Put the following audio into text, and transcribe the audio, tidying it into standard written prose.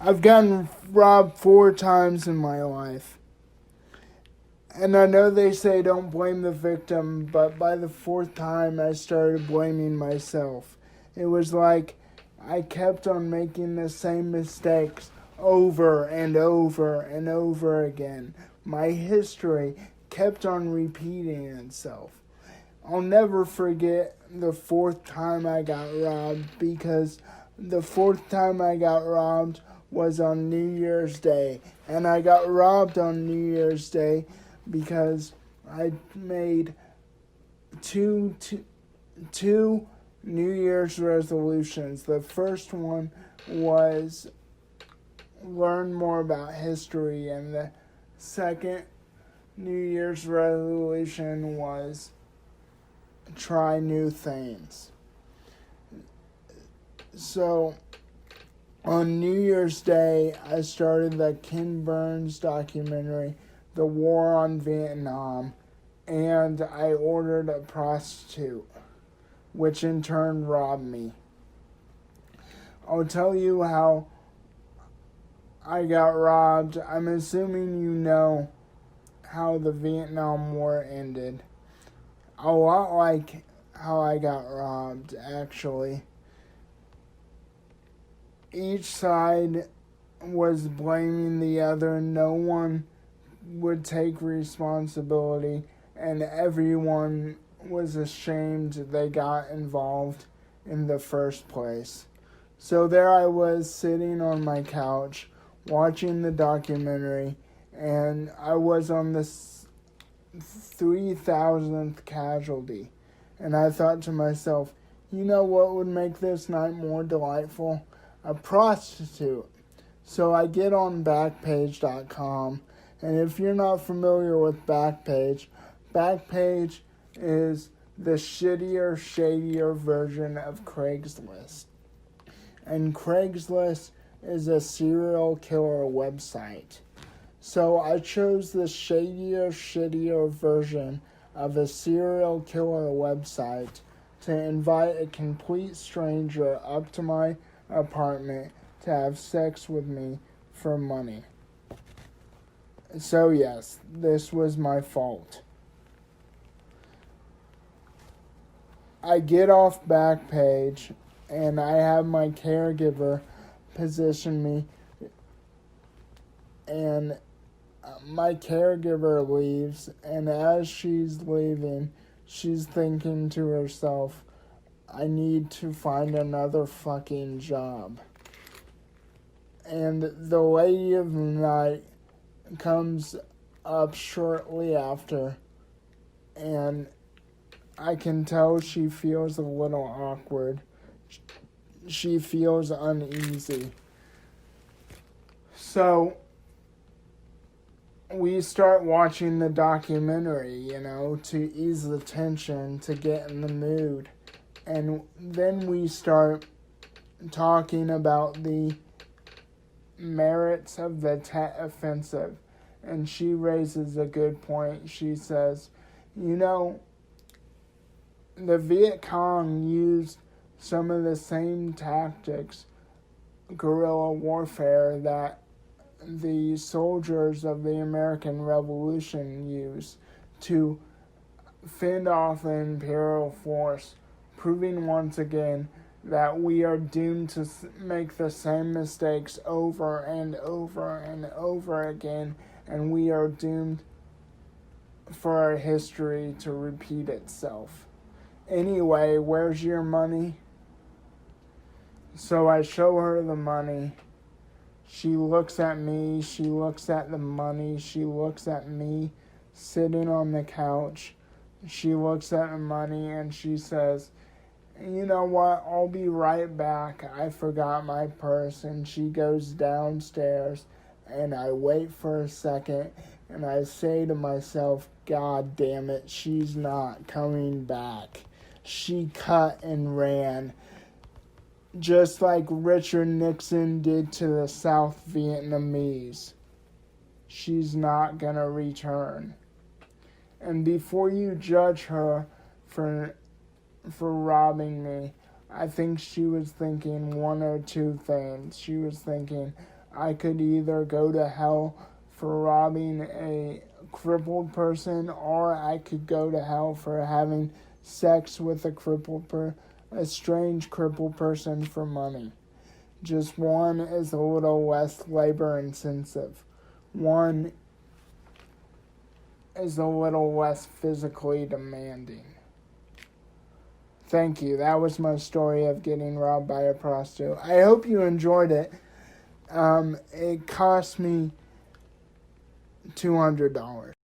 I've gotten robbed 4 times in my life. And I know they say don't blame the victim, but by the 4th time I started blaming myself. It was like I kept on making the same mistakes over and over and over again. My history kept on repeating itself. I'll never forget the 4th time I got robbed, because the 4th time I got robbed was on New Year's Day. And I got robbed on New Year's Day because I made two New Year's resolutions. The first one was learn more about history, and the second New Year's resolution was try new things. So on New Year's Day, I started the Ken Burns documentary, The War on Vietnam, and I ordered a prostitute, which in turn robbed me. I'll tell you how I got robbed. I'm assuming you know how the Vietnam War ended. A lot like how I got robbed, actually. Each side was blaming the other. No one would take responsibility, and everyone was ashamed they got involved in the first place. So there I was sitting on my couch watching the documentary, and I was on the 3,000th casualty. And I thought to myself, you know what would make this night more delightful? A prostitute. So I get on Backpage.com, and if you're not familiar with Backpage, Backpage is the shittier, shadier version of Craigslist. And Craigslist is a serial killer website. So I chose the shadier, shittier version of a serial killer website to invite a complete stranger up to my apartment to have sex with me for money. So yes, this was my fault. I get off Backpage, and I have my caregiver position me, and my caregiver leaves, and as she's leaving, she's thinking to herself, I need to find another fucking job. And the lady of the night comes up shortly after, and I can tell she feels a little awkward. She feels uneasy. So we start watching the documentary, to ease the tension, to get in the mood. And then we start talking about the merits of the Tet Offensive. And she raises a good point. She says, the Viet Cong used some of the same tactics, guerrilla warfare, that the soldiers of the American Revolution used to fend off the imperial force, proving once again that we are doomed to make the same mistakes over and over and over again, and we are doomed for our history to repeat itself. Anyway, where's your money? So I show her the money. She looks at me, she looks at the money, she looks at me sitting on the couch. She looks at the money and she says, you know what, I'll be right back. I forgot my purse. And she goes downstairs, and I wait for a second, and I say to myself, God damn it, she's not coming back. She cut and ran, just like Richard Nixon did to the South Vietnamese. She's not gonna return. And before you judge her for robbing me, I think she was thinking one or two things. She was thinking, I could either go to hell for robbing a crippled person, or I could go to hell for having sex with a strange crippled person for money. Just one is a little less labor intensive. One is a little less physically demanding. Thank you. That was my story of getting robbed by a prostitute. I hope you enjoyed it. It cost me $200.